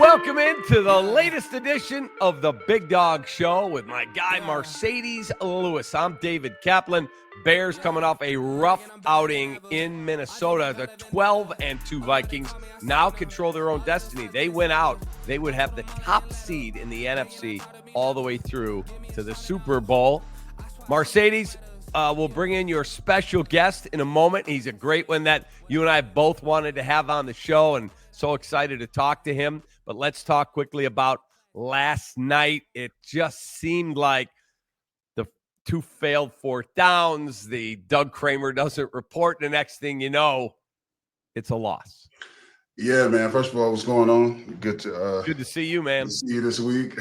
Welcome into the latest edition of the Big Dog Show with my guy Marcedes Lewis. I'm David Kaplan. Bears coming off a rough outing in Minnesota. The 12-2 Vikings now control their own destiny. They win out. They would have the top seed in the NFC all the way through to the Super Bowl. Marcedes, we'll bring in your special guest in a moment. He's a great one that you and I both wanted to have on the show, and so excited to talk to him. But let's talk quickly about last night. It just seemed like the two failed fourth downs. The Doug Kramer doesn't report. The next thing you know, it's a loss. Yeah, man. First of all, what's going on? Good to see you, man. Good to see you this week.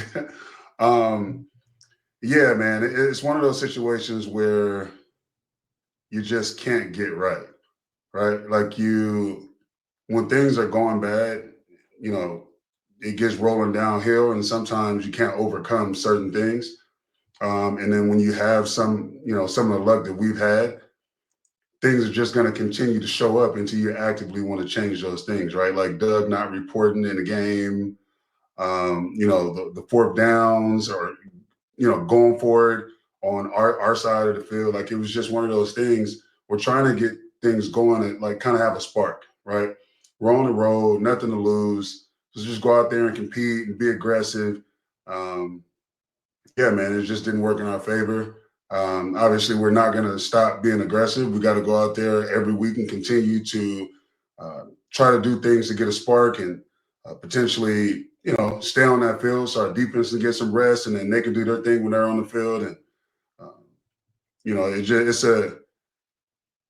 Yeah, man. It's one of those situations where you just can't get right? Like when things are going bad, it gets rolling downhill, and sometimes you can't overcome certain things. And then when you have some of the luck that we've had, things are just going to continue to show up until you actively want to change those things, right? Like Doug not reporting in the game, the fourth downs, or going for it on our side of the field. Like, it was just one of those things. We're trying to get things going and like kind of have a spark, right? We're on the road, nothing to lose. So just go out there and compete and be aggressive. Yeah, man, it just didn't work in our favor. Obviously, we're not going to stop being aggressive. We got to go out there every week and continue to try to do things to get a spark and potentially, stay on that field so our defense can get some rest, and then they can do their thing when they're on the field. And,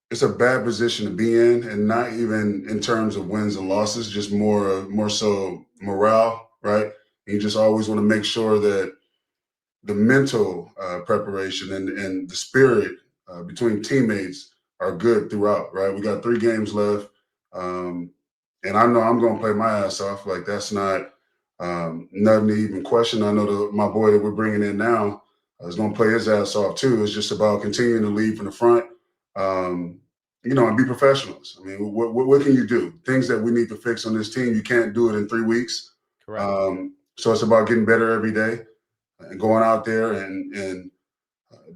it's a bad position to be in, and not even in terms of wins and losses, just more so morale, right? And you just always want to make sure that the mental preparation and the spirit between teammates are good throughout, right? We got 3 games left, and I know I'm going to play my ass off. Like, that's not nothing to even question. I know my boy that we're bringing in now is going to play his ass off too. It's just about continuing to lead from the front, and be professionals. I mean, what can you do? Things that we need to fix on this team, you can't do it in 3 weeks. Correct. So it's about getting better every day and going out there and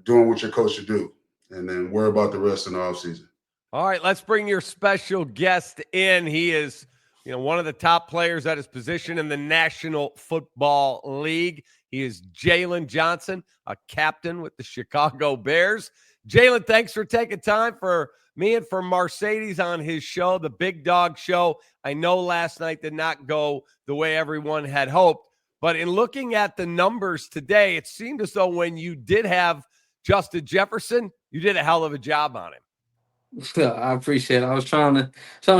doing what your coach should do, and then worry about the rest in the offseason. All right, let's bring your special guest in. He is, one of the top players at his position in the National Football League. He is Jaylon Johnson, a captain with the Chicago Bears. Jaylon, thanks for taking time for me and for Marcedes on his show, the Big Dog Show. I know last night did not go the way everyone had hoped, but in looking at the numbers today, it seemed as though when you did have Justin Jefferson, you did a hell of a job on him. I appreciate it. I was trying to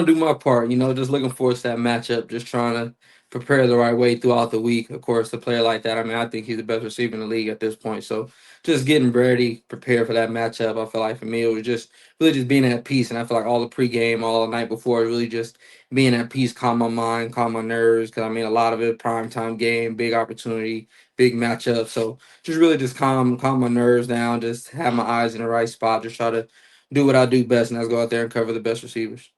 do my part, just looking forward to that matchup, just trying to prepare the right way throughout the week. Of course, a player like that, I think he's the best receiver in the league at this point. So just getting ready, prepared for that matchup. I feel like for me, it was just really just being at peace. And I feel like all the pregame, all the night before, really just being at peace, calm my mind, calm my nerves. Because, a lot of it, primetime game, big opportunity, big matchup. So just really just calm my nerves down, just have my eyes in the right spot, just try to do what I do best, and that's go out there and cover the best receivers.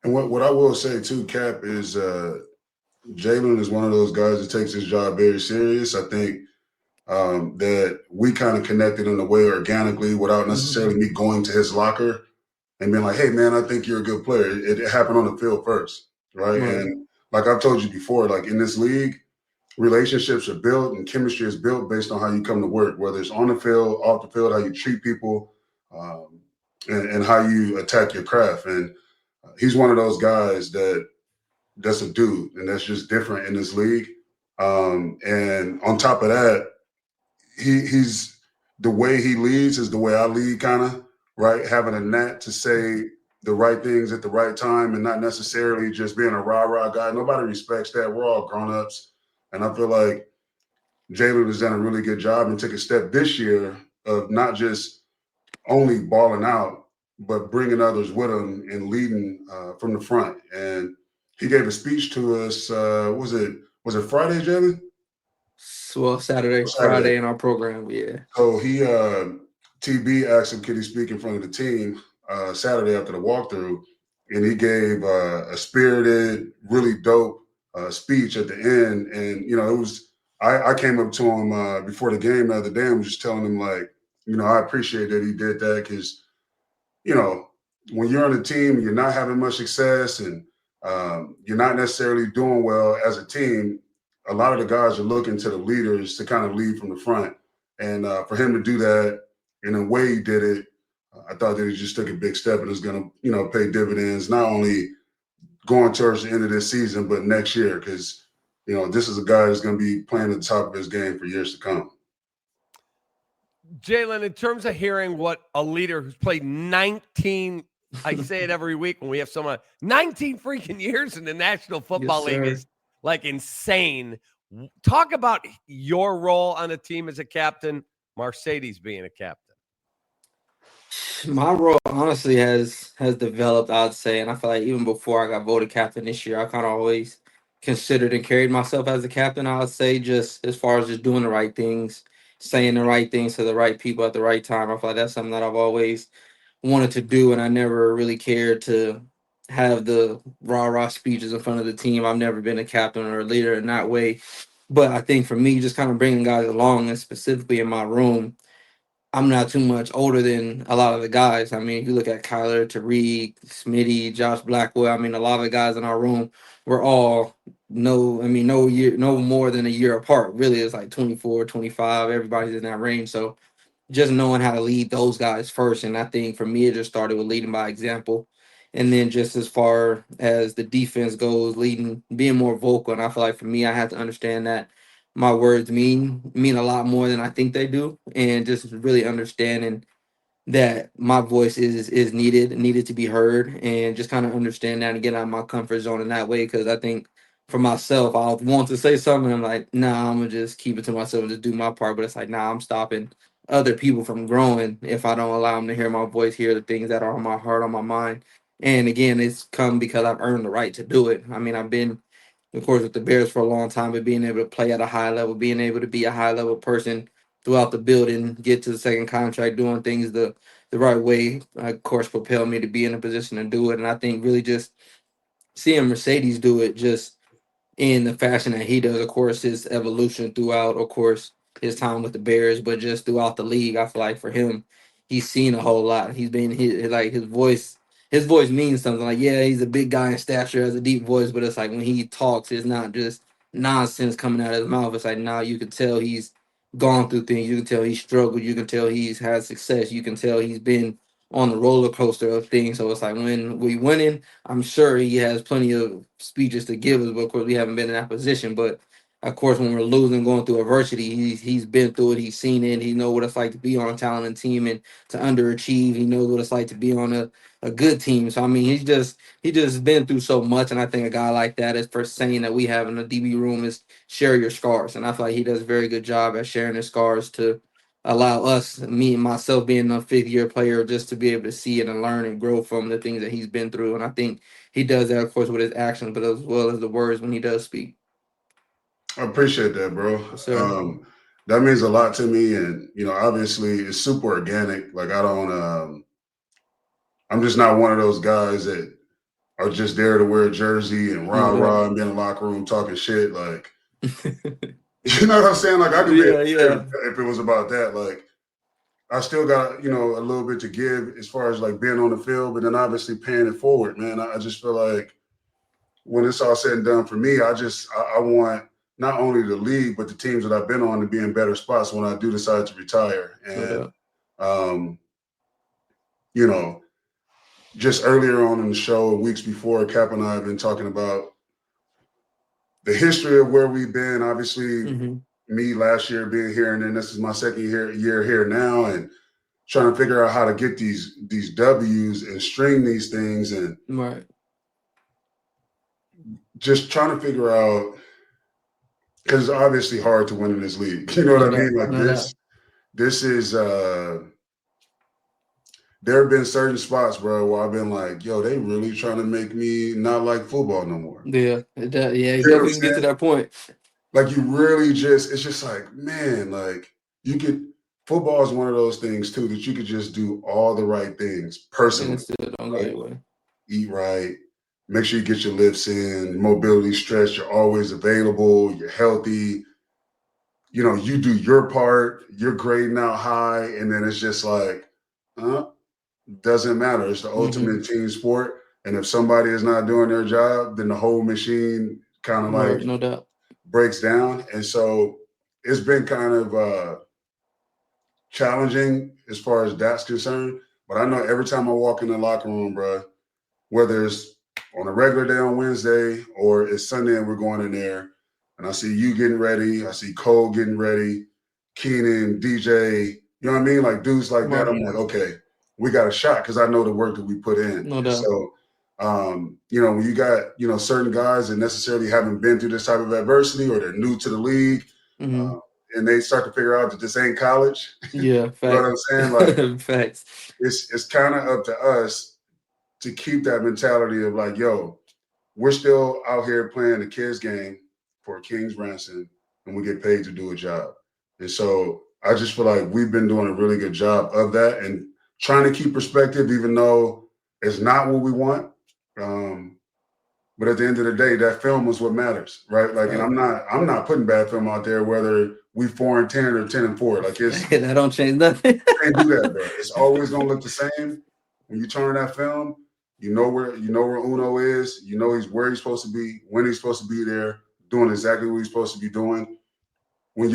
And what I will say too, Cap, is Jaylon is one of those guys that takes his job very serious. I think that we kind of connected in a way organically without necessarily me going to his locker and being like, hey, man, I think you're a good player. It happened on the field first, right? And like I've told you before, like in this league, relationships are built and chemistry is built based on how you come to work, whether it's on the field, off the field, how you treat people, and how you attack your craft. And he's one of those guys that's a dude, and that's just different in this league. And on top of that, he's the way he leads is the way I lead, kind of, right? Having a knack to say the right things at the right time and not necessarily just being a rah-rah guy. Nobody respects that. We're all grown-ups. And I feel like Jaylon has done a really good job and took a step this year of not just only balling out, but bringing others with him and leading from the front. And he gave a speech to us. Was it Friday, Jaylon? Well, Saturday, Friday in our program, yeah. So he, TB asked him, could he speak in front of the team Saturday after the walkthrough, and he gave a spirited, really dope speech at the end, and it was I came up to him before the game the other day and was just telling him like, I appreciate that he did that because when you're on a team and you're not having much success and you're not necessarily doing well as a team, a lot of the guys are looking to the leaders to kind of lead from the front. And for him to do that in the way he did it, I thought that he just took a big step and is going to, pay dividends, not only going towards the end of this season, but next year, because, this is a guy that's going to be playing at the top of his game for years to come. Jaylon, in terms of hearing what a leader who's played 19, I say it every week when we have someone, 19 freaking years in the National Football League is like insane. Talk about your role on the team as a captain, Marcedes being a captain. My role honestly has developed, I'd say, and I feel like even before I got voted captain this year, I kind of always considered and carried myself as a captain. I would say just as far as just doing the right things, saying the right things to the right people at the right time. I feel like that's something that I've always wanted to do, and I never really cared to have the rah-rah speeches in front of the team. I've never been a captain or a leader in that way. But I think for me, just kind of bringing guys along, and specifically in my room, I'm not too much older than a lot of the guys. I mean, if you look at Kyler, Tariq, Smitty, Josh Blackwell, I mean, a lot of the guys in our room, we're all no more than a year apart. Really, it's like 24, 25. Everybody's in that range. So just knowing how to lead those guys first. And I think for me, it just started with leading by example. And then just as far as the defense goes, being more vocal. And I feel like for me, I had to understand that my words mean a lot more than I think they do. And just really understanding that my voice is needed to be heard, and just kind of understand that and get out of my comfort zone in that way. Because I think for myself, I'll want to say something, I'm like, nah, I'm gonna just keep it to myself and just do my part. But it's like, nah, I'm stopping other people from growing if I don't allow them to hear my voice, hear the things that are on my heart, on my mind. And again, it's come because I've earned the right to do it. I mean, I've been, of course, with the Bears for a long time, but being able to play at a high level, being able to be a high level person throughout the building, get to the second contract, doing things the right way, of course, propelled me to be in a position to do it. And I think really just seeing Marcedes do it just in the fashion that he does, of course, his evolution throughout, of course, his time with the Bears, but just throughout the league, I feel like for him, he's seen a whole lot. He's been his voice means something. Like, yeah, he's a big guy in stature, has a deep voice, but it's like when he talks, it's not just nonsense coming out of his mouth. It's like now you can tell he's gone through things. You can tell he's struggled. You can tell he's had success. You can tell he's been on the roller coaster of things. So it's like when we winning, I'm sure he has plenty of speeches to give us, but of course we haven't been in that position. But of course, when we're losing, going through adversity, he's been through it. He's seen it. He knows what it's like to be on a talented team and to underachieve. He knows what it's like to be on a good team. So I mean, he just been through so much. And I think a guy like that is first saying that we have in the DB room is share your scars. And I feel like he does a very good job at sharing his scars to allow us, me and myself being a fifth-year player, just to be able to see it and learn and grow from the things that he's been through. And I think he does that, of course, with his actions, but as well as the words when he does speak. I appreciate that, bro. Yes, sir. That means a lot to me, and obviously it's super organic. Like I'm just not one of those guys that are just there to wear a jersey and rah rah and be in the locker room talking shit. Like, you know what I'm saying? Like I could be if it was about that. Like I still got a little bit to give as far as like being on the field, but then obviously paying it forward, man. I just feel like when it's all said and done for me, I want not only the league but the teams that I've been on to be in better spots when I do decide to retire. And just earlier on in the show, weeks before, Kap and I have been talking about the history of where we've been. Obviously, me last year being here, and then this is my second year here now, and trying to figure out how to get these W's and string these things, and just trying to figure out, because it's obviously hard to win in this league. You know what I mean? Like this is there have been certain spots, bro, where I've been like, yo, they really trying to make me not like football no more. Yeah, it does. Yeah, you definitely can get to that point. Like you really it's just like, man, like football is one of those things too, that you could just do all the right things personally. And still don't go anywhere. Eat right, make sure you get your lifts in, mobility, stretch. You're always available. You're healthy. You do your part. You're grading out high, and then it's just like, doesn't matter. It's the ultimate team sport. And if somebody is not doing their job, then the whole machine kind of like No doubt. breaks down. And so it's been kind of challenging as far as that's concerned. But I know every time I walk in the locker room, bro, whether it's on a regular day on Wednesday or it's Sunday and we're going in there, and I see you getting ready, I see Cole getting ready, Keenan, DJ, you know what I mean? Like dudes like that, I'm like, okay, we got a shot because I know the work that we put in. No doubt. So, when you got, certain guys that necessarily haven't been through this type of adversity or they're new to the league, and they start to figure out that this ain't college. Yeah, You know what I'm saying? Like, facts. It's kind of up to us to keep that mentality of like, yo, we're still out here playing the kids game for a king's ransom, and we get paid to do a job. And so I just feel like we've been doing a really good job of that and trying to keep perspective, even though it's not what we want. But at the end of the day, that film is what matters, right? Like, and I'm not putting bad film out there, whether we 4-10 or 10-4. Like, it's that don't change nothing. can't do that, bro. It's always gonna look the same. When you turn that film, you know where Uno is. You know where he's supposed to be, when he's supposed to be there, doing exactly what he's supposed to be doing. When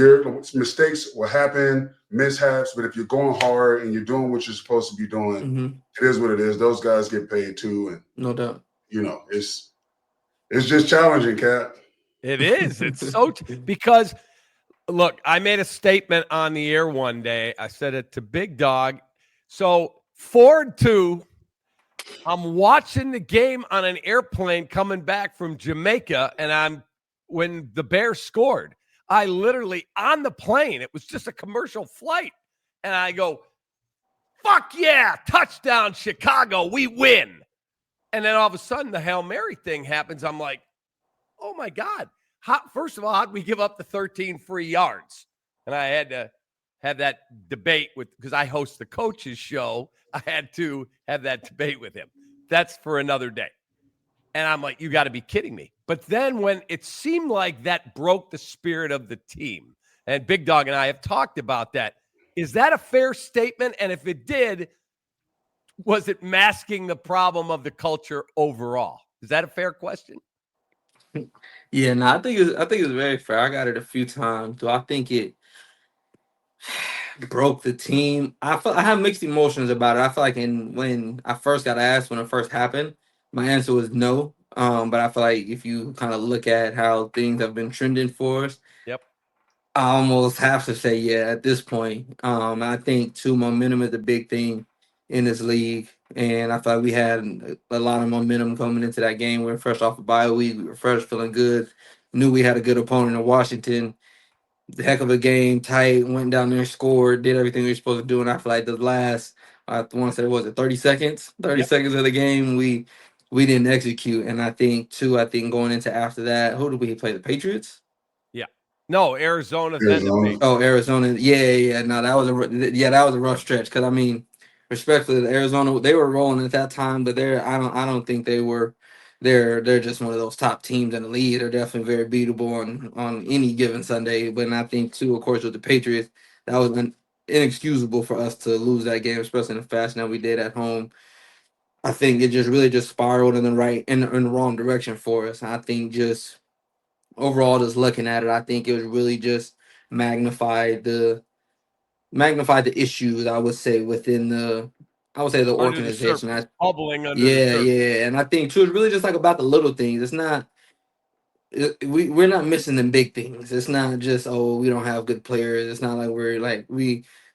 mistakes will happen, mishaps, but if you're going hard and you're doing what you're supposed to be doing, it is what it is. Those guys get paid too, and no doubt. It's just challenging, Kap. It is. It's so because look, I made a statement on the air one day. I said it to Big Dog. So 4-2. I'm watching the game on an airplane coming back from Jamaica, and when the Bears scored, I literally on the plane. It was just a commercial flight, and I go, "Fuck yeah, touchdown, Chicago, we win!" And then all of a sudden, the Hail Mary thing happens. I'm like, "Oh my God! First of all, how did we give up the 13 free yards?" And I had to have that debate because I host the coach's show. I had to have that debate with him. That's for another day. And I'm like, you got to be kidding me. But then when it seemed like that broke the spirit of the team, and Big Dog and I have talked about that, is that a fair statement? And if it did, was it masking the problem of the culture overall? Is that a fair question? Yeah, no, I think it's very fair. I got it a few times. Do I think it broke the team? I have mixed emotions about it. I feel like when I first got asked when it first happened, my answer was no. But I feel like if you kind of look at how things have been trending for us, I almost have to say yeah at this point. I think too, momentum is a big thing in this league, and I thought we had a lot of momentum coming into that game. We were fresh off a bye week. We were fresh, feeling good. Knew we had a good opponent in Washington. The heck of a game, tight. Went down there, scored, did everything we were supposed to do. And I feel like the last, I want to say, was it 30 seconds? 30 seconds of the game, we didn't execute. And I think going into after that, who did we play? The Patriots? Yeah. No, Arizona. Oh, Arizona. Yeah. No, that was a rough stretch. Because I mean, respectfully, the Arizona, they were rolling at that time, but I don't think they were. They're just one of those top teams in the league. They're definitely very beatable on any given Sunday. But I think too, of course, with the Patriots, that was inexcusable for us to lose that game, especially in the fashion that we did at home. I think it just spiraled in the wrong direction for us. I think just overall, just looking at it, I think it was really just magnified the issues, I would say, within the organization. Bubbling under the surface. Yeah. And I think too, it's really just like about the little things. It's not we're not missing the big things. It's not just, oh, we don't have good players. It's not like we're like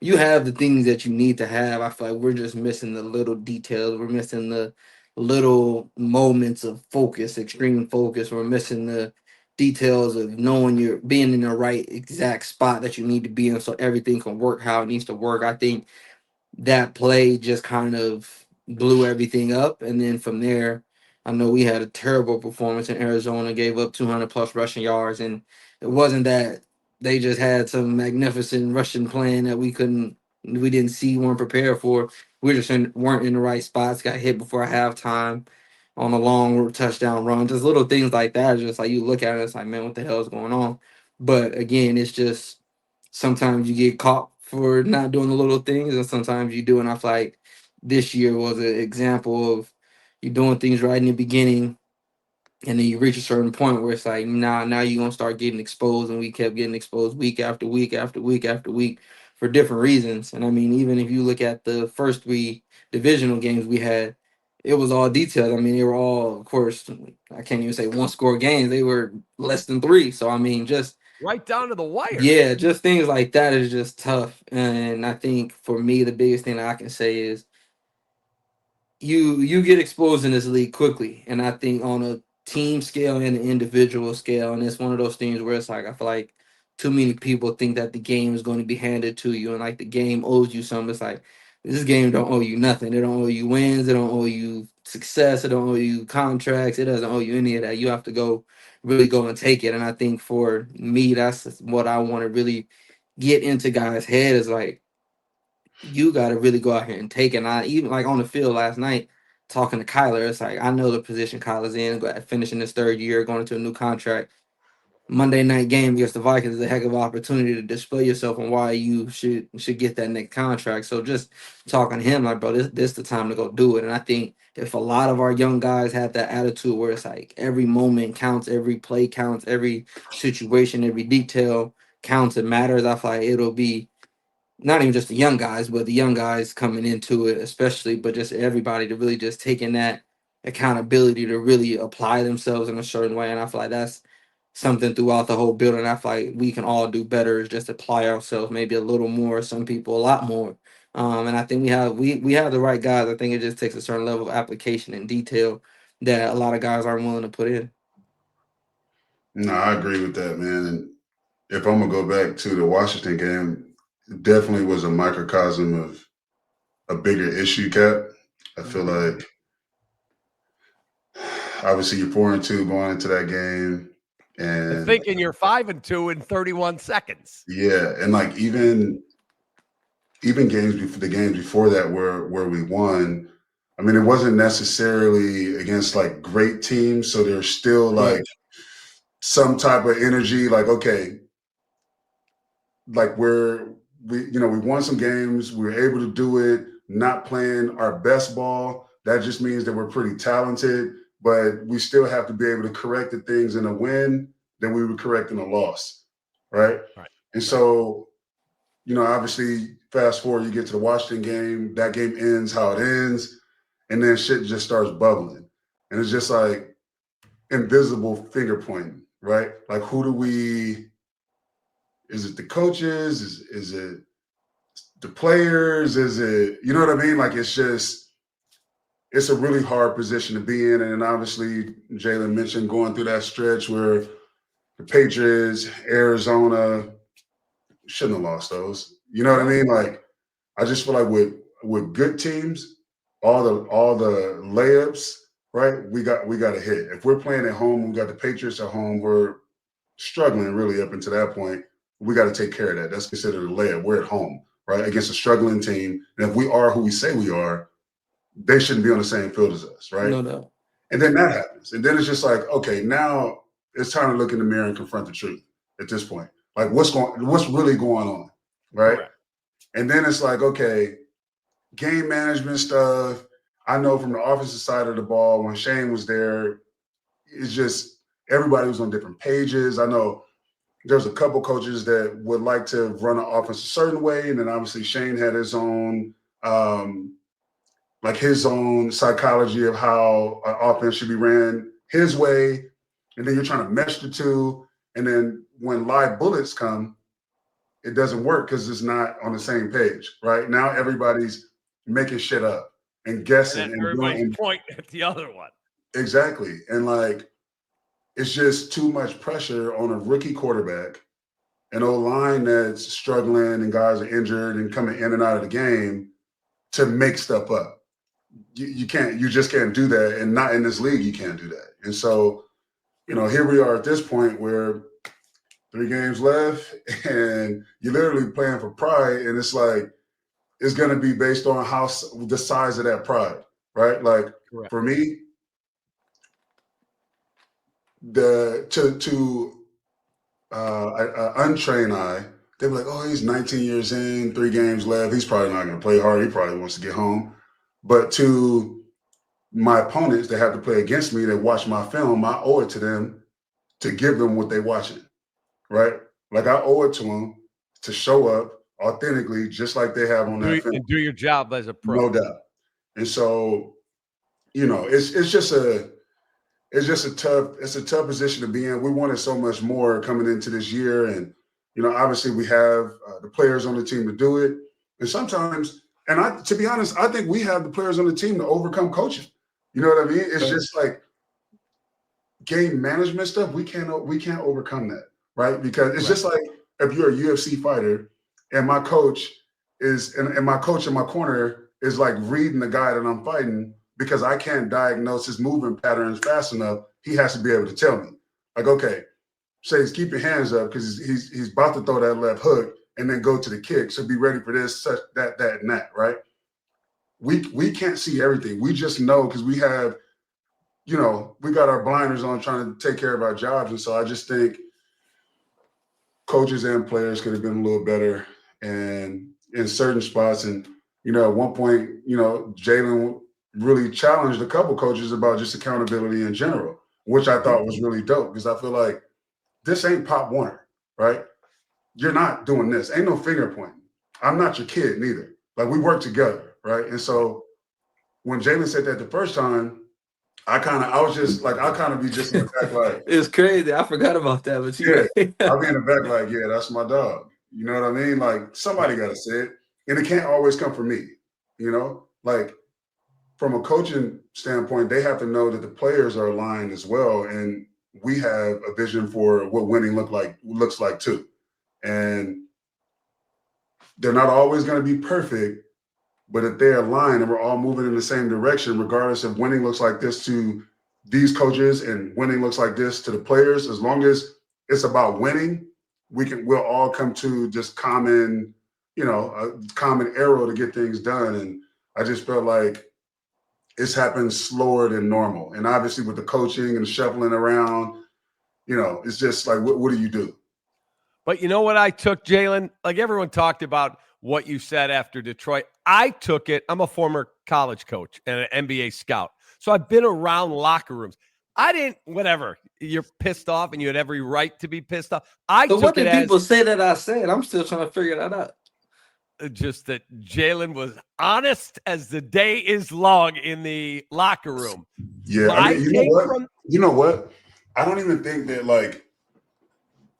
you have the things that you need to have. I feel like we're just missing the little details. We're missing the little moments of focus, extreme focus. We're missing the details of knowing you're being in the right exact spot that you need to be in so everything can work how it needs to work. I think that play just kind of blew everything up. And then from there, I know we had a terrible performance in Arizona, gave up 200 plus rushing yards. And it wasn't that they just had some magnificent rushing plan that we didn't see, weren't prepared for. We just weren't in the right spots, got hit before halftime. on a long touchdown run. Just little things like that. It's just like you look at it, it's like, man, what the hell is going on? But again, it's just sometimes you get caught for not doing the little things, and sometimes you do. And I feel like this year was an example of you doing things right in the beginning, and then you reach a certain point where it's like, nah, now you're gonna start getting exposed, and we kept getting exposed week after week after week after week for different reasons. And I mean, even if you look at the first three divisional games we had, it was all detailed. I mean, they were all, of course, I can't even say one score games. They were less than three. So I mean, just Right down to the wire. yeah, just things like that is just tough. And I think for me, the biggest thing that I can say is you get exposed in this league quickly, and I think on a team scale and an individual scale, and it's one of those things where it's like I feel like too many people think that the game is going to be handed to you, and like the game owes you something. It's like this game don't owe you nothing. It don't owe you wins. It don't owe you success. It don't owe you contracts. It doesn't owe you any of that. You have to really go and take it. And I think for me, that's what I want to really get into guys' head is like you got to really go out here and take it. And I even like on the field last night talking to Kyler, it's like I know the position Kyler's in, finishing his third year, going into a new contract. Monday night game against the Vikings is a heck of an opportunity to display yourself and why you should get that next contract. So just talking to him, like, bro, this the time to go do it. And I think if a lot of our young guys have that attitude where it's like every moment counts, every play counts, every situation, every detail counts and matters, I feel like it'll be not even just the young guys, but the young guys coming into it, especially, but just everybody to really just taking that accountability to really apply themselves in a certain way. And I feel like that's something throughout the whole building. I feel like we can all do better is just apply ourselves maybe a little more, some people a lot more. And I think we have the right guys. I think it just takes a certain level of application and detail that a lot of guys aren't willing to put in. No, I agree with that, man. And if I'm gonna go back to the Washington game, it definitely was a microcosm of a bigger issue, Cap. I feel like obviously you're 4-2 going into that game. And And thinking you're 5-2 in 31 seconds. yeah, and like even the games before that where we won, I mean, it wasn't necessarily against like great teams, so there's still like Right. some type of energy, like, okay, like we won some games, we were able to do it, not playing our best ball. That just means that we're pretty talented, but we still have to be able to correct the things in a win that we would correct in a loss. Right. Right. And so, obviously, fast forward, you get to the Washington game, that game ends how it ends, and then shit just starts bubbling. And it's just like invisible finger pointing, right? Like, is it the coaches? Is it the players? Is it, you know what I mean? Like, it's a really hard position to be in. And then obviously, Jalen mentioned going through that stretch where the Patriots, Arizona, shouldn't have lost those. You know what I mean? Like, I just feel like with good teams, all the layups, right? We got a hit. If we're playing at home, we got the Patriots at home. We're struggling really up until that point. We got to take care of that. That's considered a layup. We're at home, right, against a struggling team. And if we are who we say we are, they shouldn't be on the same field as us, right? No doubt. And then that happens, and then it's just like, okay, now it's time to look in the mirror and confront the truth. At this point, like what's really going on, right? Correct. And then it's like, okay, game management stuff. I know from the offensive side of the ball, when Shane was there, it's just everybody was on different pages. I know there's a couple coaches that would like to run an offense a certain way, and then obviously Shane had his own, his own psychology of how an offense should be ran his way, and then you're trying to mesh the two, and then when live bullets come, it doesn't work because it's not on the same page, right? Now everybody's making shit up and guessing And and everybody's doing pointing at the other one. exactly. And like it's just too much pressure on a rookie quarterback, an O-line that's struggling and guys are injured and coming in and out of the game to make stuff up. You just can't do that. And not in this league, you can't do that. And so, here we are at this point where 3 games left and you're literally playing for pride. And it's like, it's going to be based on the size of that pride, right? Like Correct. for me, untrained eye, they'd be like, oh, he's 19 years in, 3 games left. He's probably not going to play hard. He probably wants to get home. But to my opponents that have to play against me, that watch my film, I owe it to them to give them what they're watching, right? Like I owe it to them to show up authentically, just like they have on that film. And do your job as a pro. No doubt. And so, it's just a tough position to be in. We wanted so much more coming into this year. And, obviously we have the players on the team to do it. And sometimes, to be honest, I think we have the players on the team to overcome coaching. You know what I mean? It's just like game management stuff. We can't overcome that, right? Because it's just like if you're a UFC fighter and my coach and my coach in my corner is like reading the guy that I'm fighting because I can't diagnose his movement patterns fast enough. He has to be able to tell me, like, okay, Shades, keep your hands up because he's about to throw that left hook and then go to the kick. So be ready for this, such that, and that, right? We can't see everything. We just know because we have, we got our blinders on trying to take care of our jobs. And so I just think coaches and players could have been a little better and in certain spots. And, at one point, Jaylon really challenged a couple coaches about just accountability in general, which I thought was really dope because I feel like this ain't Pop Warner, right? You're not doing this. Ain't no finger pointing. I'm not your kid neither. Like we work together, right? And so when Jaylon said that the first time, I kind of be just in the back like. It's crazy. I forgot about that, but I'll be in the back like, yeah, that's my dog. You know what I mean? Like somebody got to say it. And it can't always come from me, Like from a coaching standpoint, they have to know that the players are aligned as well. And we have a vision for what winning looks like too. And they're not always going to be perfect, but if they're aligned and we're all moving in the same direction, regardless if winning looks like this to these coaches and winning looks like this to the players, as long as it's about winning, we'll all come to just common, a common arrow to get things done. And I just felt like it's happened slower than normal. And obviously with the coaching and the shuffling around, it's just like, what do you do? But you know what I took, Jaylon? Like everyone talked about what you said after Detroit. I took it. I'm a former college coach and an NBA scout. So I've been around locker rooms. I didn't, whatever. You're pissed off and you had every right to be pissed off. So what did people say that I said? I'm still trying to figure that out. Just that Jaylon was honest as the day is long in the locker room. Yeah, you know what? I don't even think that like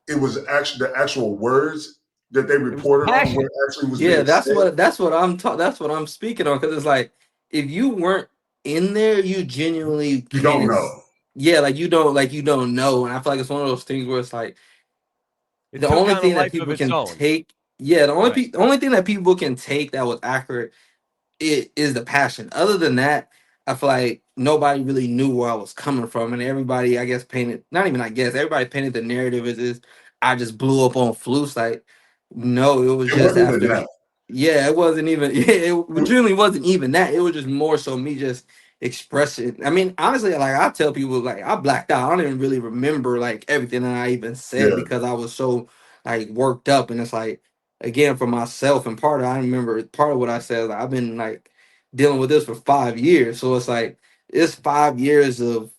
it was actually the actual words that they reported on what actually was. Yeah, that's what I'm speaking on because it's like if you weren't in there, you genuinely don't know. Yeah, you don't know, and I feel like it's one of those things where it's like the only thing that people can take. Yeah, the only thing that people can take that was accurate is the passion. Other than that, I feel like nobody really knew where I was coming from, and everybody, everybody painted the narrative as I just blew up on Flus. Like, no, it was just after. Yeah, it wasn't even. Yeah, it generally wasn't even that. It was just more so me just expressing. I mean, honestly, like I tell people, like I blacked out. I don't even really remember like everything that I even said because I was so like worked up, and it's like. Again, for myself, and I remember part of what I said, like, I've been like dealing with this for 5 years. So it's like it's 5 years of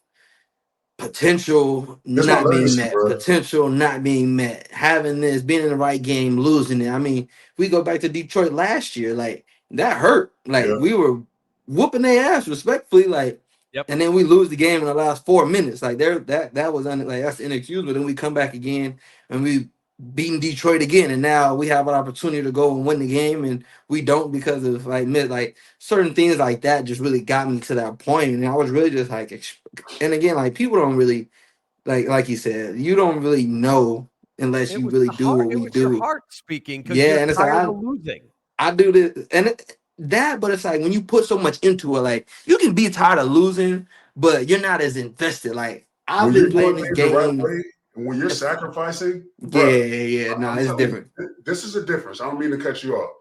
potential not being met, having this, being in the right game, losing it. I mean, we go back to Detroit last year, like that hurt. Like we were whooping their ass respectfully, like and then we lose the game in the last 4 minutes. Like that was that's inexcusable. Then we come back again and we beating Detroit again, and now we have an opportunity to go and win the game, and we don't because of like certain things like that just really got me to that point, and I was really just like, and again, like people don't really like you said, you don't really know unless you really do what we do. Your heart speaking, and it's like losing. I do this, and but it's like when you put so much into it, like you can be tired of losing, but you're not as invested. Like I've been playing this game. When you're sacrificing, it's different. This is a difference. I don't mean to cut you off.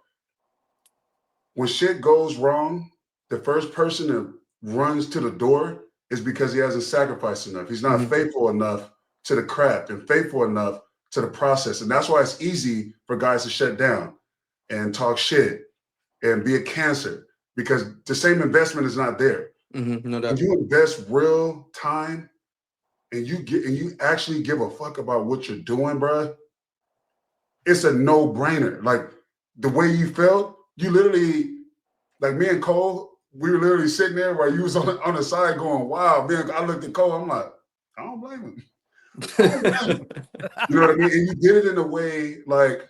When shit goes wrong, the first person that runs to the door is because he hasn't sacrificed enough. He's not faithful enough to the craft and faithful enough to the process. And that's why it's easy for guys to shut down and talk shit and be a cancer, because the same investment is not there. No doubt. When you invest real time and you actually give a fuck about what you're doing, bro, it's a no-brainer. Like the way you felt, you literally, like me and Cole, we were literally sitting there while you was on the side going, wow. Man, I looked at Cole, I'm like, I don't blame him. You know what I mean? And you did it in a way, like,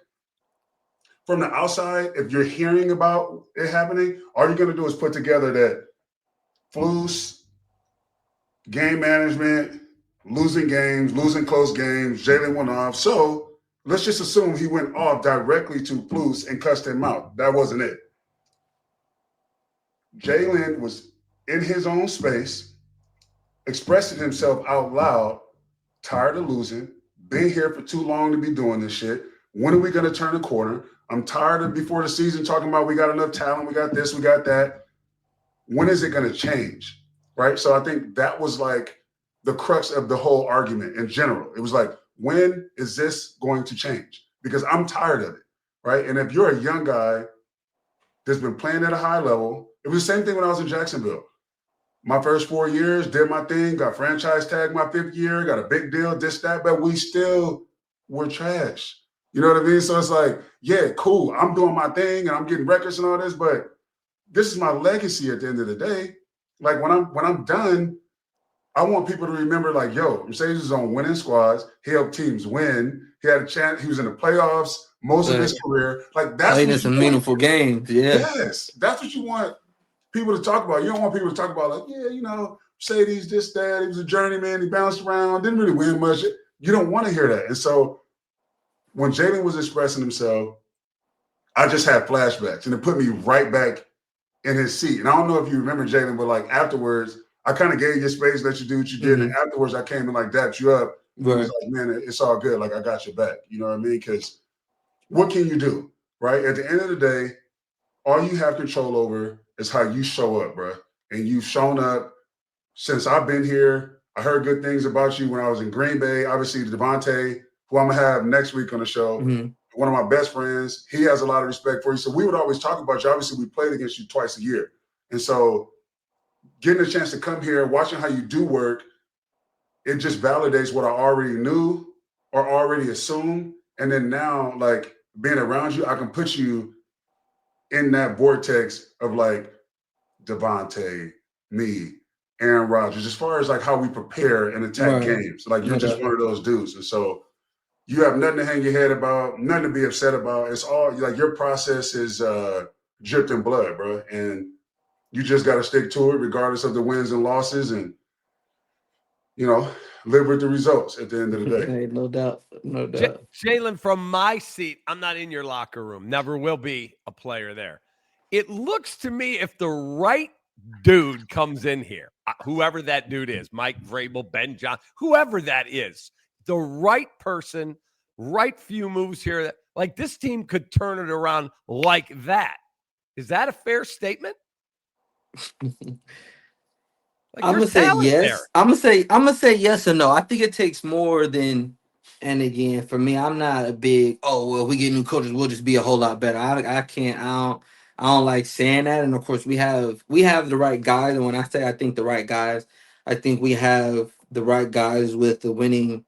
from the outside, if you're hearing about it happening, all you're going to do is put together that Flus, game management, losing games, losing close games, Jalen went off. So let's just assume he went off directly to Flus and cussed him out. That wasn't it. Jalen was in his own space, expressing himself out loud, tired of losing, been here for too long to be doing this shit. When are we going to turn the corner? I'm tired of before the season talking about we got enough talent, we got this, we got that. When is it going to change, right? So I think that was like the crux of the whole argument in general. It was like, when is this going to change? Because I'm tired of it, right? And if you're a young guy that's been playing at a high level, it was the same thing when I was in Jacksonville. My first 4 years, did my thing, got franchise tag my 5th year, got a big deal, this, that, but we still were trash. You know what I mean? So it's like, yeah, cool. I'm doing my thing and I'm getting records and all this, but this is my legacy at the end of the day. Like when I'm done, I want people to remember, like, yo, Marcedes is on winning squads. He helped teams win. He had a chance. He was in the playoffs most of his career. Like that's playing in some meaningful games. Yeah. Yes, that's what you want people to talk about. You don't want people to talk about like, yeah, you know, Marcedes, this, that. He was a journeyman. He bounced around. Didn't really win much. You don't want to hear that. And so when Jalen was expressing himself, I just had flashbacks, and it put me right back in his seat. And I don't know if you remember, Jalen, but like afterwards, I kind of gave you space, let you do what you did. And afterwards, I came and like dapped you up. Right. It was like, man, it's all good. Like, I got your back. You know what I mean? Because what can you do, right? At the end of the day, all you have control over is how you show up, bro. And you've shown up since I've been here. I heard good things about you when I was in Green Bay. Obviously, Devontae, who I'm going to have next week on the show, one of my best friends, he has a lot of respect for you. So we would always talk about you. Obviously, we played against you twice a year. And so getting a chance to come here, watching how you do work, it just validates what I already knew or already assumed. And then now, like, being around you, I can put you in that vortex of, like, Devontae, me, Aaron Rodgers, as far as, like, how we prepare and attack games. Like, you're just one of those dudes. And so you have nothing to hang your head about, nothing to be upset about. It's all, like, your process is dripped in blood, bro. And you just got to stick to it regardless of the wins and losses and, you know, live with the results at the end of the day. Hey, no doubt. No doubt. Jalen, from my seat, I'm not in your locker room. Never will be a player there. It looks to me if the right dude comes in here, whoever that dude is, Mike Vrabel, Ben John, whoever that is, the right person, right few moves here, like this team could turn it around like that. Is that a fair statement? Like, I'm gonna say yes. I'm gonna say yes or no. I think it takes more than. And again, for me, I'm not a big. Oh well, we get new coaches, we'll just be a whole lot better. I can't. I don't like saying that. And of course, we have the right guys. And when I say I think the right guys, I think we have the right guys with the winning,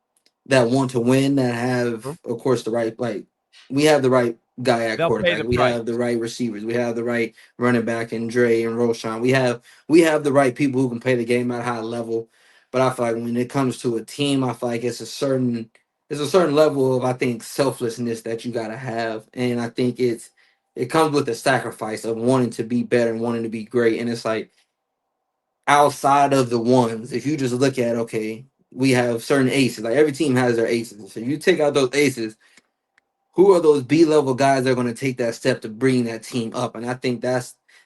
that want to win, that have, of course, the right, like, we have the right guy at quarterback. We have the right receivers. We have the right running back and Dre and Roshan. We have the right people who can play the game at a high level. But I feel like when it comes to a team, I feel like it's a certain level of, I think, selflessness that you gotta have. And I think it comes with the sacrifice of wanting to be better and wanting to be great. And it's like outside of the ones, if you just look at, okay, we have certain aces. Like every team has their aces. So you take out those aces, who are those B-level guys that are going to take that step to bring that team up? And I think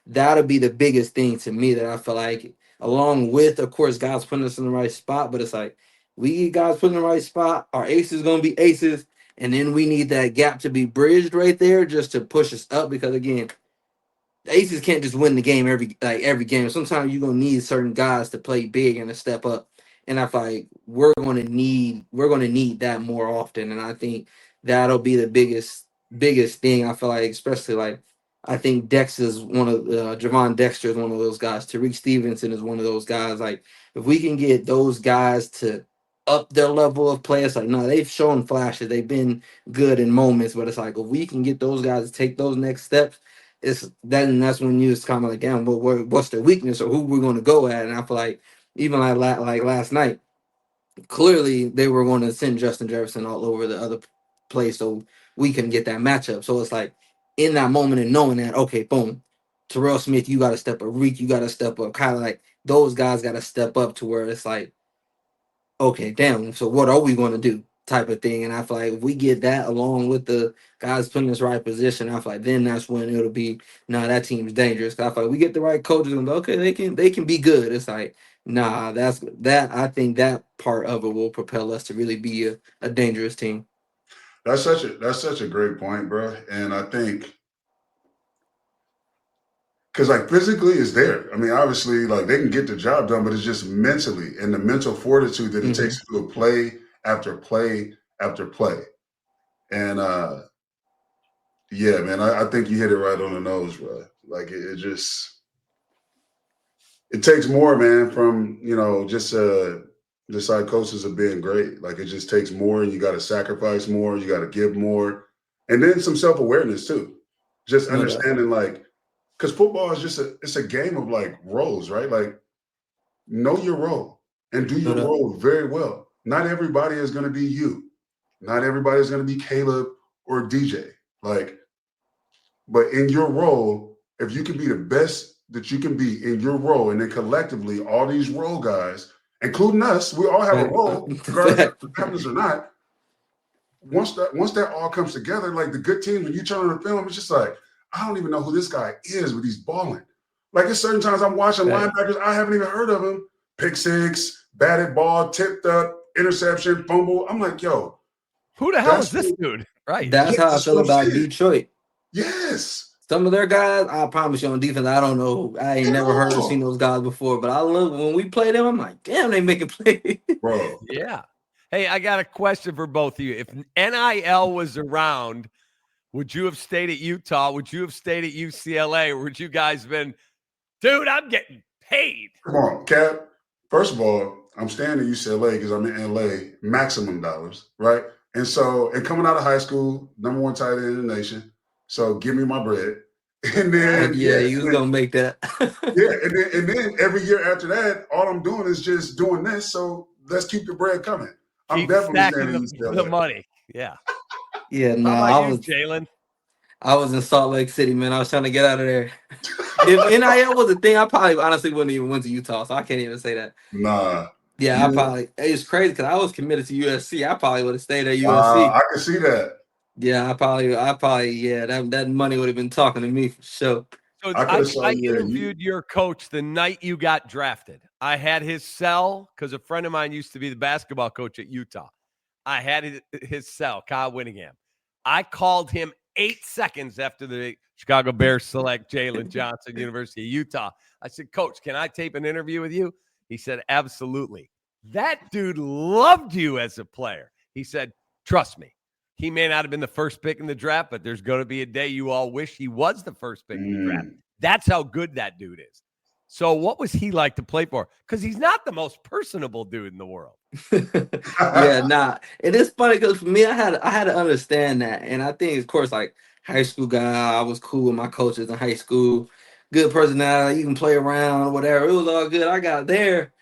that'll be the biggest thing to me, that I feel like, along with, of course, guys putting us in the right spot. But it's like, we get guys put in the right spot. Our aces going to be aces. And then we need that gap to be bridged right there just to push us up. Because, again, the Aces can't just win the game every game. Sometimes you're gonna need certain guys to play big and to step up. And I feel like we're gonna need that more often. And I think that'll be the biggest thing. I feel like, especially like I think Dex is one of Javon Dexter is one of those guys. Tariq Stevenson is one of those guys. Like if we can get those guys to up their level of play, it's like no, they've shown flashes. They've been good in moments, but it's like if we can get those guys to take those next steps, it's then that's when you just kind of like, damn, what's their weakness or who we're going to go at? And I feel like even like last night, clearly they were going to send Justin Jefferson all over the other place so we can get that matchup. So it's like in that moment and knowing that, okay, boom, Terrell Smith, you got to step up. Reek, you got to step up. Kind of like those guys got to step up to where it's like, okay, damn, so what are we going to do? Type of thing. And I feel like if we get that along with the guys putting us right position, I feel like then that's when it'll be, nah, that team's dangerous. 'Cause I feel like we get the right coaches and okay, they can be good. It's like, nah, I think that part of it will propel us to really be a dangerous team. That's such a great point, bro. And I think because like physically is there. I mean, obviously, like they can get the job done, but it's just mentally and the mental fortitude that it takes to do play after play after play. And yeah, man, I think you hit it right on the nose, bro. Like it just it takes more, man, from just the psychosis of being great. Like it just takes more, and you got to sacrifice more, you got to give more, and then some self awareness too. Just No doubt. understanding, like, because football is just it's a game of like roles, right? Like know your role and do No your doubt. role very well. Not everybody is going to be you. Not everybody is going to be Caleb or DJ. Like, but in your role, if you can be the best that you can be in your role, and then collectively, all these role guys, including us, we all have a role, regardless of Fact. if it happens or not. Once that all comes together, like the good team, when you turn on the film, it's just like, I don't even know who this guy is, but he's balling. Like at certain times I'm watching Fact. linebackers, I haven't even heard of him. Pick six, batted ball, tipped up, interception, fumble. I'm like, yo, Who the hell is that's this dude? Right. That's yeah, how I that's feel what I'm about saying. Detroit. Yes. Some of their guys, I promise you on defense, I don't know. I ain't At never heard or seen all. those guys before. But I look when we play them, I'm like, damn, they making plays. Bro. Yeah. Hey, I got a question for both of you. If NIL was around, would you have stayed at Utah? Would you have stayed at UCLA? Or would you guys been, dude, I'm getting paid? Come on, Cap. First of all, I'm staying in UCLA because I'm in LA, maximum dollars, right? And so, and coming out of high school, number one tight end in the nation. So give me my bread. And then, Yeah, you was gonna make that. and then every year after that, all I'm doing is just doing this. So let's keep the bread coming. I'm Keep definitely stacking staying in the UCLA. money. Yeah. Yeah, no, How about you, Jalen? I was in Salt Lake City, man. I was trying to get out of there. If NIL was a thing, I probably honestly wouldn't even went to Utah, so I can't even say that. Nah. Yeah, I Yeah. probably it's crazy because I was committed to USC. I probably would have stayed at USC. I can see that. Yeah, I probably, yeah, that money would have been talking to me for sure. So I could I, have saw I you at interviewed your coach the night you got drafted. I had his cell because a friend of mine used to be the basketball coach at Utah. I had his cell, Kyle Winningham. I called him 8 seconds after the Chicago Bears select Jaylon Johnson, University of Utah. I said, Coach, can I tape an interview with you? He said, absolutely. That dude loved you as a player. He said, trust me. He may not have been the first pick in the draft, but there's going to be a day you all wish he was the first pick in the draft. That's how good that dude is. So what was he like to play for? Because he's not the most personable dude in the world. Yeah, nah. It is funny because for me, I had to understand that, and I think, of course, like high school guy, I was cool with my coaches in high school, good personality, you can play around, whatever. It was all good. I got there,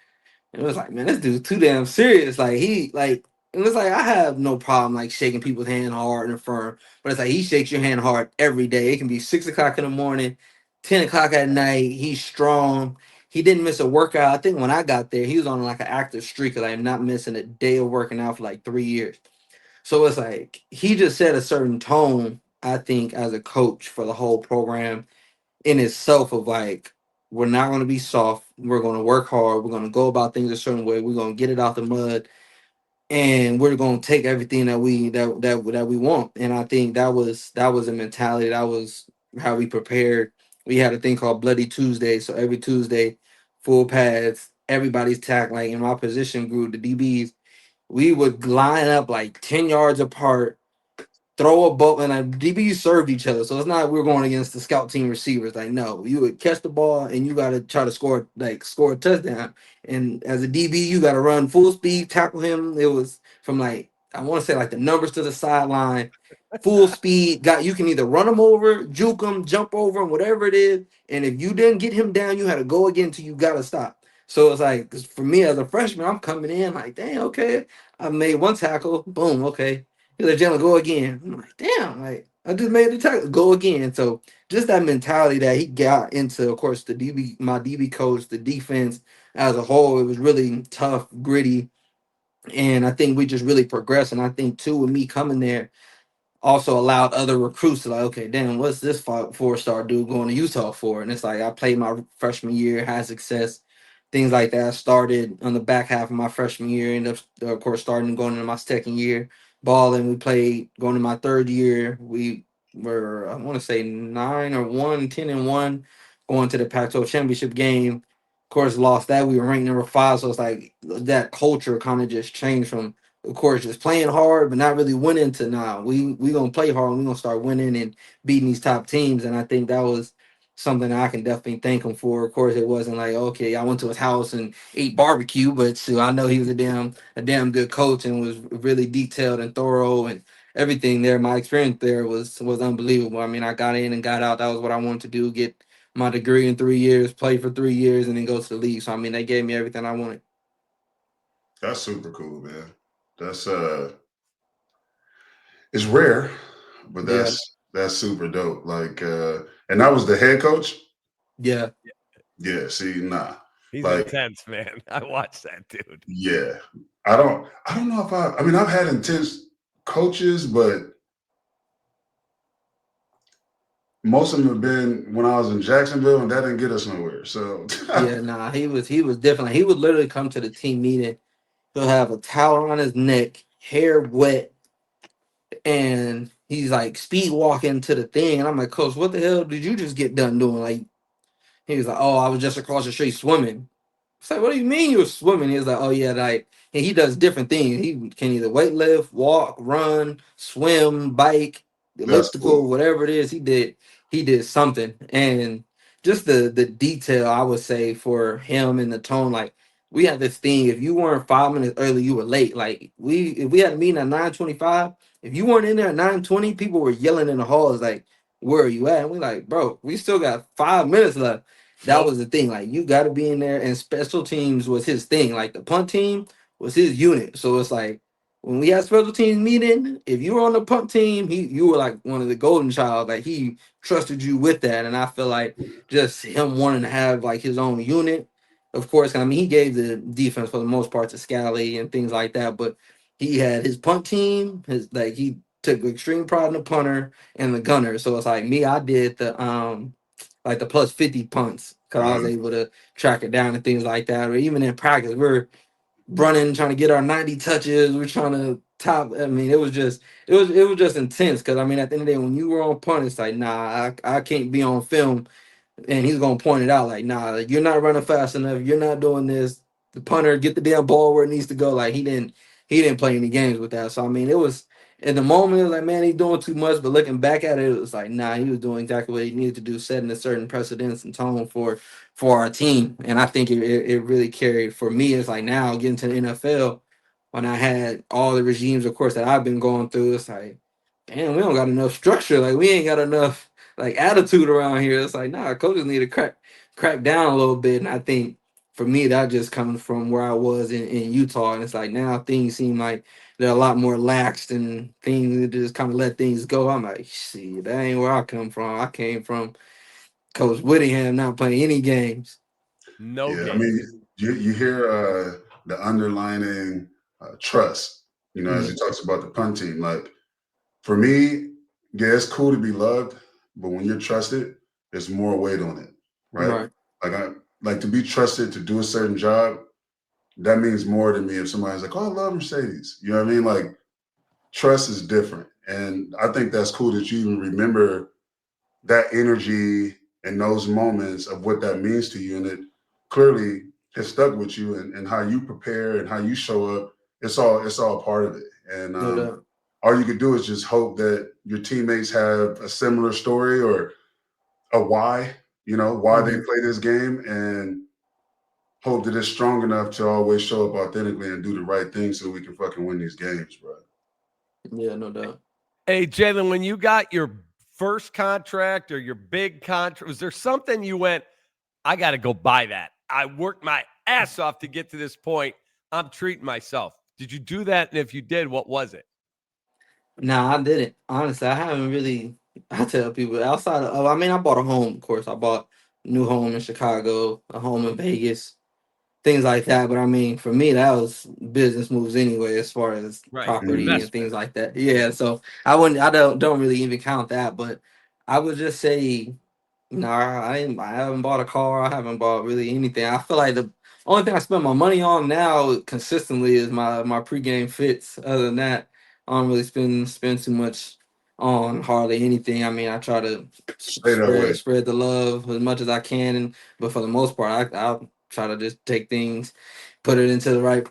and it was like, man, this dude's too damn serious. Like and it's like I have no problem like shaking people's hand hard and firm, but it's like he shakes your hand hard every day. It can be 6 o'clock in the morning, 10 o'clock at night. He's strong. He didn't miss a workout. I think when I got there, he was on like an active streak of like not missing a day of working out for like 3 years. So it's like he just set a certain tone, I think, as a coach for the whole program in itself of like we're not going to be soft. We're going to work hard. We're going to go about things a certain way. We're going to get it out the mud, and we're going to take everything that we want. And I think that was a mentality. That was how we prepared we had a thing called Bloody Tuesday. So every Tuesday, full pads, everybody's tackling. In my position group, the DBs, we would line up like 10 yards apart, throw a ball, and DBs served each other. So it's not we're going against the scout team receivers. Like, no, you would catch the ball and you got to try to score a touchdown. And as a DB, you got to run full speed, tackle him. It was from like, I want to say like the numbers to the sideline, full speed. You can either run him over, juke him, jump over him, whatever it is. And if you didn't get him down, you had to go again till you got to stop. So it's like, 'cause for me as a freshman, I'm coming in like, dang, okay, I made one tackle, boom, okay. He's like, Jalen, go again. I'm like, damn, like I just made the tackle, go again. So just that mentality that he got into, of course, the DB, my DB coach, the defense as a whole, it was really tough, gritty, and I think we just really progressed. And I think too, with me coming there, also allowed other recruits to like, okay, damn, what's this 4-star dude going to Utah for? And it's like I played my freshman year, had success, things like that. I started on the back half of my freshman year, and of course starting going into my second year, balling. We played going to my third year. We were I want to say 9-1, 10-1, going to the Pac-12 championship game. Of course, lost that. We were ranked number 5, so it's like that culture kind of just changed from, of course, just playing hard but not really winning to now. We gonna play hard and we gonna start winning and beating these top teams. And I think that was something that I can definitely thank him for. Of course, it wasn't like, okay, I went to his house and ate barbecue, but still, I know he was a damn good coach and was really detailed and thorough and everything there. My experience there was unbelievable. I mean, I got in and got out. That was what I wanted to do. Get my degree in 3 years, play for 3 years, and then go to the league. So I mean, they gave me everything I wanted. That's super cool, man. That's it's rare, but Yeah, that's super dope. Like and that was the head coach? yeah. Yeah, see, nah. He's Like, intense, man. I watched that dude. yeah. I don't know if I mean I've had intense coaches, but most of them have been when I was in Jacksonville, and that didn't get us nowhere. So Yeah, nah, he was different. He would literally come to the team meeting. He'll have a towel on his neck, hair wet, and he's like speed walking to the thing. And I'm like, Coach, what the hell did you just get done doing? Like, he was like, oh, I was just across the street swimming. It's like, what do you mean you were swimming? He was like, oh yeah, like, and he does different things. He can either weightlift, walk, run, swim, bike, that's elliptical, cool. whatever it is. He did something, and just the detail I would say for him and the tone. Like we had this thing: if you weren't 5 minutes early, you were late. Like if we had a meeting at 9:25, if you weren't in there at 9:20, people were yelling in the halls like, "Where are you at?" And we like, bro, we still got 5 minutes left. That Nope. was the thing. Like you got to be in there, and special teams was his thing. Like the punt team was his unit. So it's like when we had special teams meeting, if you were on the punt team, you were like one of the golden child. Like he trusted you with that, and I feel like just him wanting to have like his own unit. Of course, I mean he gave the defense for the most part to Scally and things like that, but he had his punt team. He took extreme pride in the punter and the gunner. So it's like me, I did the like the plus 50 punts because I was Uh-huh. able to track it down and things like that. Or even in practice, we're running, trying to get our 90 touches. We're trying to top. I mean, it was just intense because I mean, at the end of the day, when you were on punt, it's like, nah, I can't be on film and he's gonna point it out like, nah, like, you're not running fast enough. You're not doing this. The punter get the damn ball where it needs to go. Like he didn't play any games with that. So I mean, it was in the moment it was like, man, he's doing too much. But looking back at it, it was like, nah, he was doing exactly what he needed to do, setting a certain precedence and tone for our team. And I think it really carried for me. It's like now getting to the NFL when I had all the regimes, of course, that I've been going through. It's like, damn, we don't got enough structure. Like we ain't got enough like attitude around here. It's like, nah, coaches need to crack down a little bit. And I think for me, that just comes from where I was in Utah. And it's like now things seem like they're a lot more laxed and things that just kind of let things go. I'm like, see, that ain't where I come from. I came from Coach Whittingham not playing any games. No Yeah, I games. mean, you hear the underlining trust, as he Mhm. talks about the punt team. Like for me, yeah, it's cool to be loved, but when you're trusted, there's more weight on it, right? Right. Like like to be trusted to do a certain job, that means more to me if somebody's like, "Oh, I love Mercedes." You know what I mean? Like trust is different, and I think that's cool that you even remember that energy and those moments of what that means to you. And it clearly has stuck with you, and how you prepare and how you show up. It's all part of it. And No doubt. all you could do is just hope that your teammates have a similar story or a why, why they play this game, and hope that it's strong enough to always show up authentically and do the right thing so we can fucking win these games, bro. Yeah, no doubt. Hey, Jaylon, when you got your first contract or your big contract, was there something you went, I got to go buy that? I worked my ass off to get to this point. I'm treating myself. Did you do that? And if you did, what was it? Nah, I didn't. Honestly, I haven't really. I tell people outside of, I mean, I bought a home, of course. I bought a new home in Chicago, a home in Vegas, things like that. But I mean, for me, that was business moves anyway, as far as Right. property and Investment. things like that. Yeah, so I don't really even count that. But I would just say, no, I haven't bought a car. I haven't bought really anything. I feel like the only thing I spend my money on now consistently is my pregame fits. Other than that, I don't really spend too much on hardly anything. I mean, I try to Stay that way. spread the love as much as I can, but for the most part, I'll try to just take things, put it into the right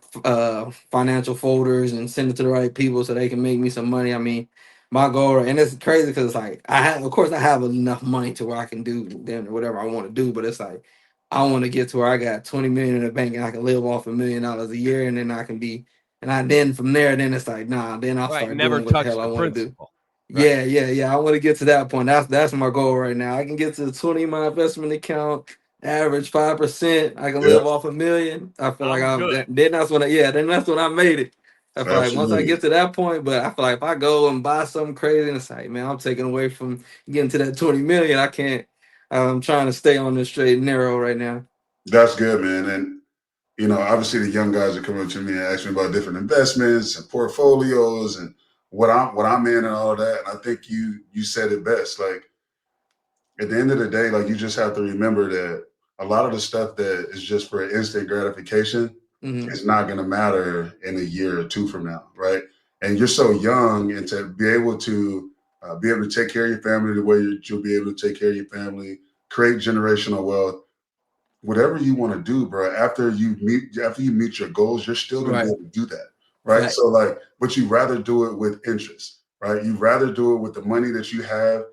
financial folders, and send it to the right people so they can make me some money. I mean, my goal, and it's crazy because it's like of course, I have enough money to where I can do damn near whatever I want to do, but it's like I want to get to where I got 20 million in the bank and I can live off $1 million a year, and then I can be, then from there, then it's like nah, then I'll Right. start Never doing what the touch hell I the want to do. principal. Yeah, yeah. I want to get to that point. That's my goal right now. I can get to 20 in my investment account, average 5%. I can Yeah, live off $1 million. I feel like I'm good. then that's when I made it. I feel like once I absolutely. get to that point, but I feel like if I go and buy something crazy and it's like, man, I'm taking away from getting to that 20 million. I can't. I'm trying to stay on this straight and narrow right now. That's good, man. And obviously the young guys are coming up to me and asking me about different investments and portfolios and what I'm in and all of that. And I think you said it best. Like at the end of the day, like you just have to remember that a lot of the stuff that is just for instant gratification Mm-hmm. is not going to matter in a year or two from now, right? And you're so young, and to be able to take care of your family the way you'll be able to take care of your family, create generational wealth, whatever you want to do, bro. After you meet your goals, you're still going to be Right. able to do that, right? Fact. So like, but you rather do it with interest, right? You rather do it with the money that you have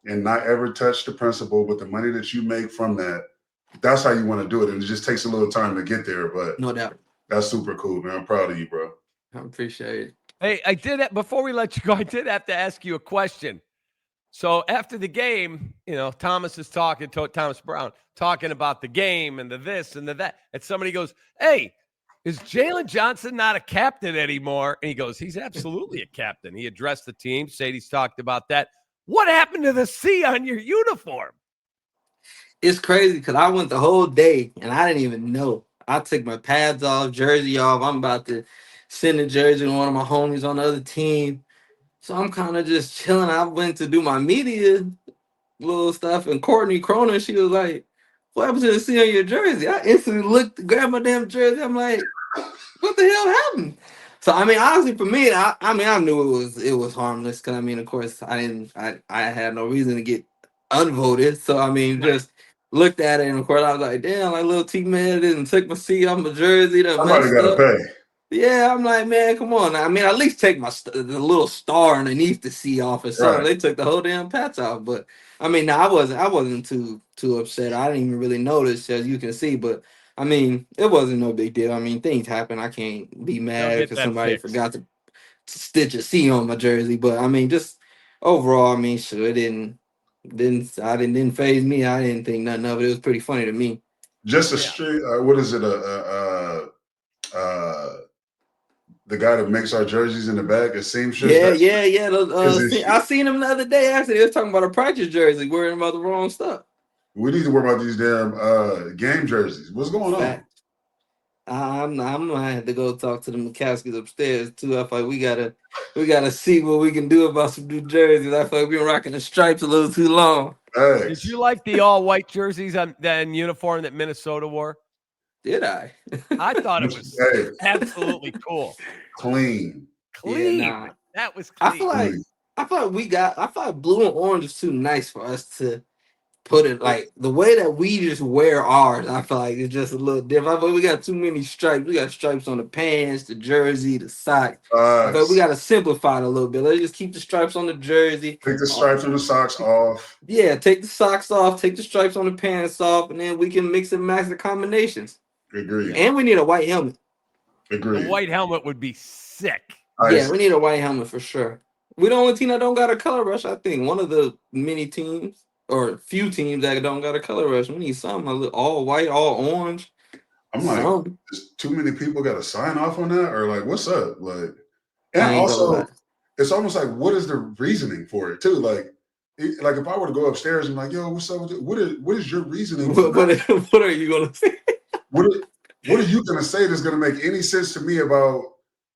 and not ever touch the principal, but the money that you make from that. That's how you want to do it, and it just takes a little time to get there, but No doubt. that's super cool, man. I'm proud of you, bro. I appreciate it. Hey, I did that before we let you go. I did have to ask you a question. So after the game, Thomas is talking to Thomas Brown, talking about the game and the this and the that. And somebody goes, "Hey, is Jaylon Johnson not a captain anymore?" And he goes, "He's absolutely a captain." He addressed the team. Sadie's talked about that. What happened to the C on your uniform? It's crazy because I went the whole day and I didn't even know. I took my pads off, jersey off. I'm about to send a jersey to one of my homies on the other team. So I'm kind of just chilling. I went to do my media little stuff, and Courtney Cronin, she was like, "What happened to the C on your jersey?" I instantly looked, grabbed my damn jersey. I'm like, "What the hell happened?" So I mean, honestly, for me, I knew it was harmless because I mean, of course, I had no reason to get unvoted. So I mean, Right. just looked at it, and of course, I was like, "Damn, like little T man didn't took my C off my jersey, that Somebody messed got to up." pay. Yeah, I'm like, man, come on. I mean, at least take the little star underneath the C off or something. Right. They took the whole damn patch off, but I mean, no, I wasn't too upset. I didn't even really notice, as you can see. But I mean, it wasn't no big deal. I mean, things happen. I can't be They'll mad get because that somebody fixed. forgot to stitch a C on my jersey. But I mean, just overall, I mean, sure, it didn't phase me. I didn't think nothing of it. It was pretty funny to me. Just a Yeah. street. What is it? The guy that makes our jerseys in the back, a seamstress. Yeah. Is I it? seen him the other day. Actually, they was talking about a practice jersey, worrying about the wrong stuff. We need to worry about these damn game jerseys. What's going on? Fact. I'm gonna have to go talk to the McCaskies upstairs too. I feel like we gotta see what we can do about some new jerseys. I feel like we've been rocking the stripes a little too long. Did Thanks. you like the all-white jerseys on that uniform that Minnesota wore? Did I? I thought it was Hey, absolutely cool. clean. Yeah, Clean. nah. That was I feel clean. like Clean. I feel like blue and orange is too nice for us to put it like the way that we just wear ours. I feel like it's just a little different. I feel like we got too many stripes. We got stripes on the pants, the jersey, the socks. I feel like we got to simplify it a little bit. Let's just keep the stripes on the jersey. Take the stripes on the socks off. Yeah, take the socks off, take the stripes on the pants off, and then we can mix and match the combinations. Agreed. And we need a white helmet. Agreed. The white helmet would be sick. Yeah, we need a white helmet for sure. We're the only team that don't got a color rush, I think. One of the many teams or few teams that don't got a color rush. We need something all white, all orange. I'm like, there's too many people got to sign off on that, or like, what's up? Like, and also, it's almost like, what is the reasoning for it too? Like if I were to go upstairs and like, yo, what's up? What is your reasoning? What are you gonna say? What are you gonna say that's gonna make any sense to me about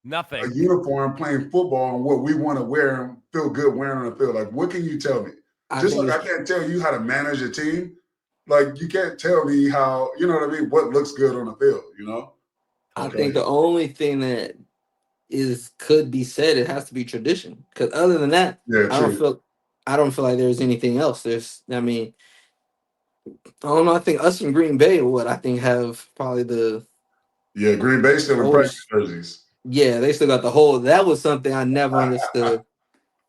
nothing? A uniform, playing football, and what we want to wear and feel good wearing on the field. Like, what can you tell me? Just like I can't tell you how to manage a team. Like, you can't tell me how, you know what I mean, what looks good on the field, you know? I think the only thing that could be said, it has to be tradition. Because other than that, I don't feel like there's anything else. I don't know. I think us and Green Bay I think have probably the Green Bay still in practice jerseys. Yeah, they still got the hole. That was something I never understood.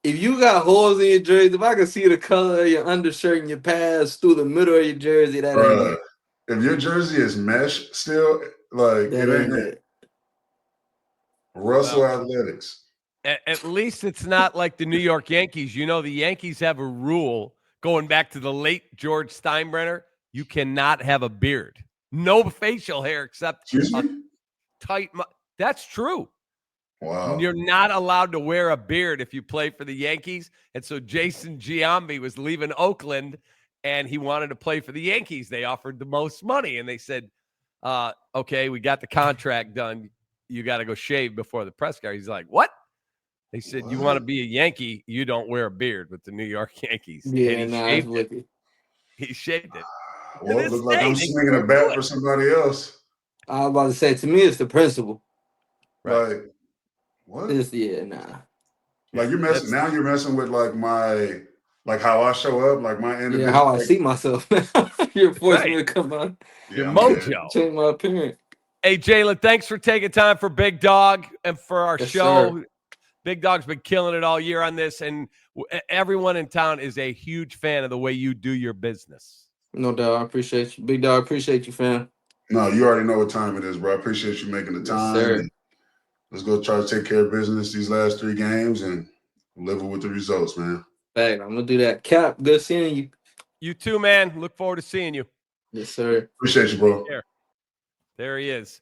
If you got holes in your jersey, if I can see the color of your undershirt and your pads through the middle of your jersey, that ain't it. If your jersey is mesh still, like, it ain't it. Russell Athletics. At least it's not like the New York Yankees. You know, the Yankees have a rule going back to the late George Steinbrenner. You cannot have a beard. No facial hair except a tight. That's true. Wow. You're not allowed to wear a beard if you play for the Yankees. And so Jason Giambi was leaving Oakland, and he wanted to play for the Yankees. They offered the most money, and they said, okay, we got the contract done. You got to go shave before the press guy. He's like, what? They said, you want to be a Yankee, you don't wear a beard with the New York Yankees. Yeah, and he shaved it. He shaved it. Well, it looks like I'm swinging a bat for somebody else. I was about to say, to me, it's the principle. Right. Like, what? Like you're messing. Now you're messing with like how I show up, like my individual. Yeah, how I see myself. You're forcing me to come on. Your mojo. Change my appearance. Hey, Jaylon, thanks for taking time for Big Dog and for our show. Sir. Big Dog's been killing it all year on this, and everyone in town is a huge fan of the way you do your business. No doubt. I appreciate you. Big Dog, appreciate you, fam. No, you already know what time it is, bro. I appreciate you making the time. Yes, sir. Let's go try to take care of business these last 3 games and live with the results, man. Hey, I'm going to do that. Cap, good seeing you. You too, man. Look forward to seeing you. Yes, sir. Appreciate you, bro. There he is.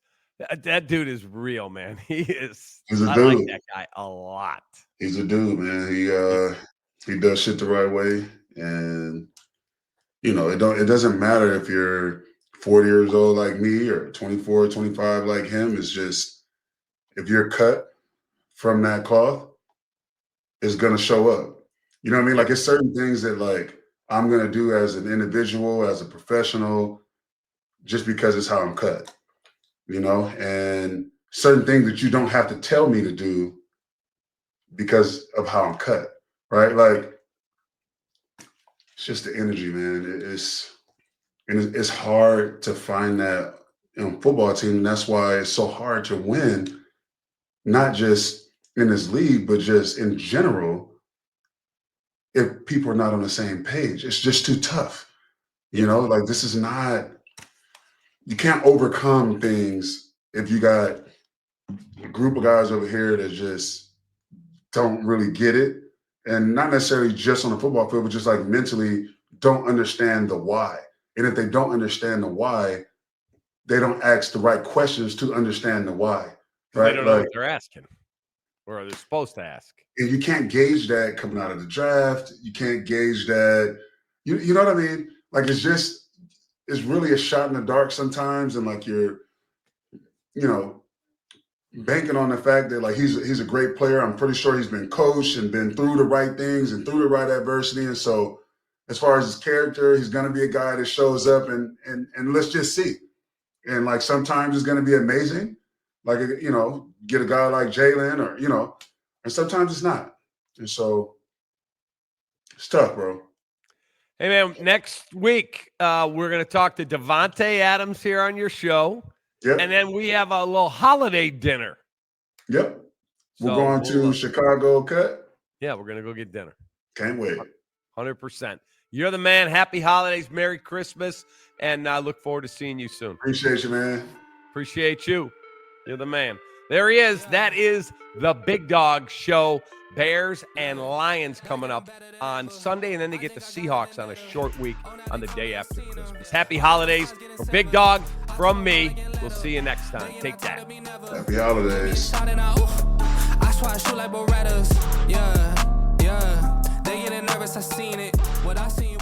That dude is real, man. He is. He's a I dude. like that guy a lot. He's a dude, man. He does shit the right way. And, you know, it doesn't matter if you're 40 years old like me or 24, 25 like him. It's just, if you're cut from that cloth, it's going to show up. You know what I mean? Like, it's certain things that, like, I'm going to do as an individual, as a professional, just because it's how I'm cut, you know? And certain things that you don't have to tell me to do because of how I'm cut, right? Like, it's just the energy, man. It's hard to find that in football team, and that's why it's so hard to win. Not just in this league, but just in general, if people are not on the same page. It's just too tough. You know, like, this is not, you can't overcome things if you got a group of guys over here that just don't really get it. And not necessarily just on the football field, but just like mentally don't understand the why. And if they don't understand the why, they don't ask the right questions to understand the why. Right? They don't know what they're asking or they're supposed to ask. And you can't gauge that coming out of the draft. You can't gauge that. You know what I mean? Like, it's really a shot in the dark sometimes. And like, you're, you know, banking on the fact that like he's a great player. I'm pretty sure he's been coached and been through the right things and through the right adversity. And so as far as his character, he's going to be a guy that shows up and let's just see. And like, sometimes it's going to be amazing. Like, you know, get a guy like Jaylon or, you know, and sometimes it's not. And so it's tough, bro. Hey, man, next week, we're going to talk to Devontae Adams here on your show. Yep. And then we have a little holiday dinner. Yep. We're So going to Chicago Cut. Yeah, we're going to go get dinner. Can't wait. 100%. You're the man. Happy holidays. Merry Christmas. And I look forward to seeing you soon. Appreciate you, man. Appreciate you. You're the man. There he is. That is the Big Dog Show. Bears and Lions coming up on Sunday, and then they get the Seahawks on a short week on the day after Christmas. Happy holidays for Big Dog, from me. We'll see you next time. Take that. Happy holidays. I swear I shoot like Berettas. Yeah. They getting nervous, I seen it. What I seen